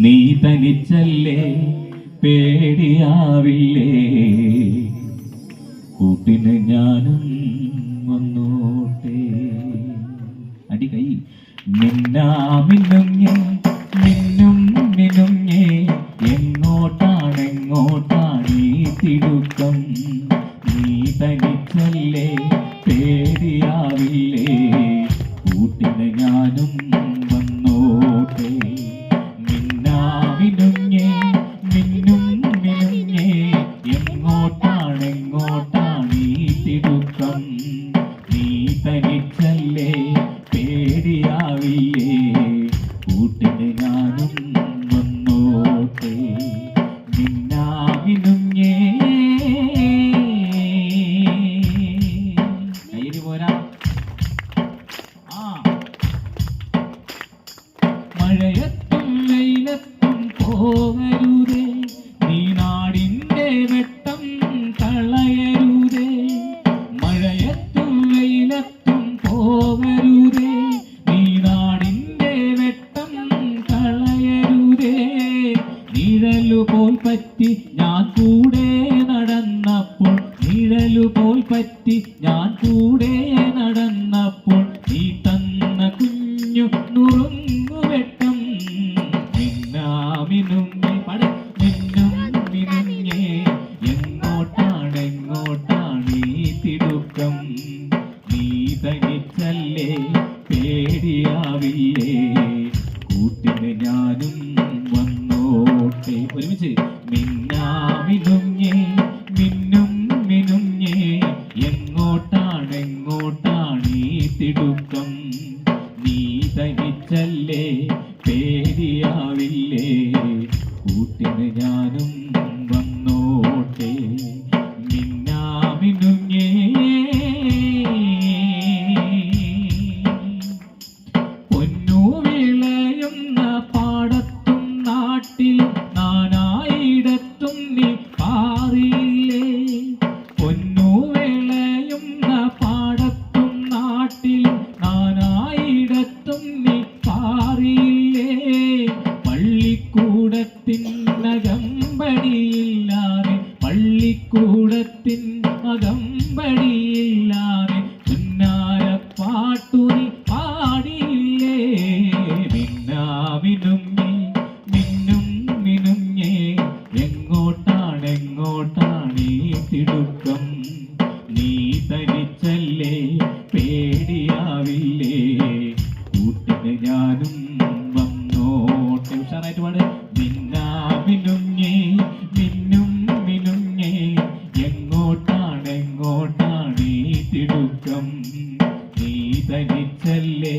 നീ തനിച്ചല്ലേ പേടിയാവില്ലേ കൂട്ടിന് ഞാനും വന്നോട്ടെ. അടി കൈ മിന്നാമിന്നുങ്ങേ മിന്നും മിനുങ്ങേ എങ്ങോട്ടാണെങ്ങോട്ടാണ് ഈ തിടുക്കം നീ തനിച്ചല്ലേ പേടിയാവില്ലേ കൂട്ടിന് ഞാനും വന്നോട്ടെ. മിന്നാമിനുങ്ങേ മിന്നും മിനുങ്ങേ എങ്ങോട്ടാണെങ്ങോട്ടാണ് ഈ തിടുക്കം നീ തനിച്ചല്ലേ പേടിയാവില്ലേ കൂട്ടിന് ഞാനും വന്നോട്ടെ. മിന്നാമിനുങ്ങേ കയ്യില് പോരാ. മഴയത്തും വെയിലത്തും പോകരുതേ നീ നാടിൻ്റെ വെട്ടം കളയരുതേ. മഴയത്തും വെയിലത്തും പോകരുതേ നീ നാടിൻ്റെ വെട്ടം കളയരുതേ. നിഴലുപോൽ പറ്റി ഞാൻ കൂടെ നടന്നപ്പോൾ നിഴലുപോൽ പറ്റി ഞാൻ കൂടെ നടന്നപ്പോൾ നീ തന്ന കുഞ്ഞു നുറുങ്ങുവെട്ടം മിന്നാമിനുങ്ങേ പട മിന്നും മിനുങ്ങേ എങ്ങോട്ടാണെങ്ങോട്ടാണ് ഈ തിടുക്കം നീ തനിച്ചല്ലേ പേടിയാവില്ലേ കൂട്ടിന് ഞാനും വന്നോട്ടെ. ഒരുമിച്ച് മിന്നാമിനുങ്ങേ മിന്നും മിനുങ്ങേ എങ്ങോട്ടാണെങ്ങോട്ടാണ് ഈ തിടുക്കം നീ തനിച്ചല്ലേ പേടിയാവില്ലേ കൂട്ടിന് ഞാനും വന്നോട്ടെ. മിന്നാമിനുങ്ങേ പൊന്നു വിളയുന്ന പാടത്തും നാട്ടിലും നാനായിടത്തും നീ പാറിയില്ലേ. പൊന്നു വിളയുന്ന പാടത്തും നാട്ടിലും നാനായിടത്തും നീ പാറിയില്ലേ. പള്ളിക്കൂടത്തിനകമ്പടിയില്ലാതെ പള്ളിക്കൂടത്തിൻ അകമ്പടിയില്ലാതെ പുന്നാരപ്പാട്ടു നീ പാടിയില്ലേ. മിന്നാമിനുങ്ങേ മിന്നും മിനുങ്ങേ എങ്ങോട്ടാണെങ്ങോട്ടാണ് ഈ തിടുക്കം നീ തനിച്ചല്ലേ പേടിയാവില്ലേ കൂട്ടിന് ഞാനും വന്നോട്ടെ. ഉഷാറായിട്ട് പാട്. മിന്നാമിനുങ്ങേ മിന്നും മിനുങ്ങേ എങ്ങോട്ടാണെങ്ങോട്ടാണ് ഈ തിടുക്കം നീ തനിച്ചല്ലേ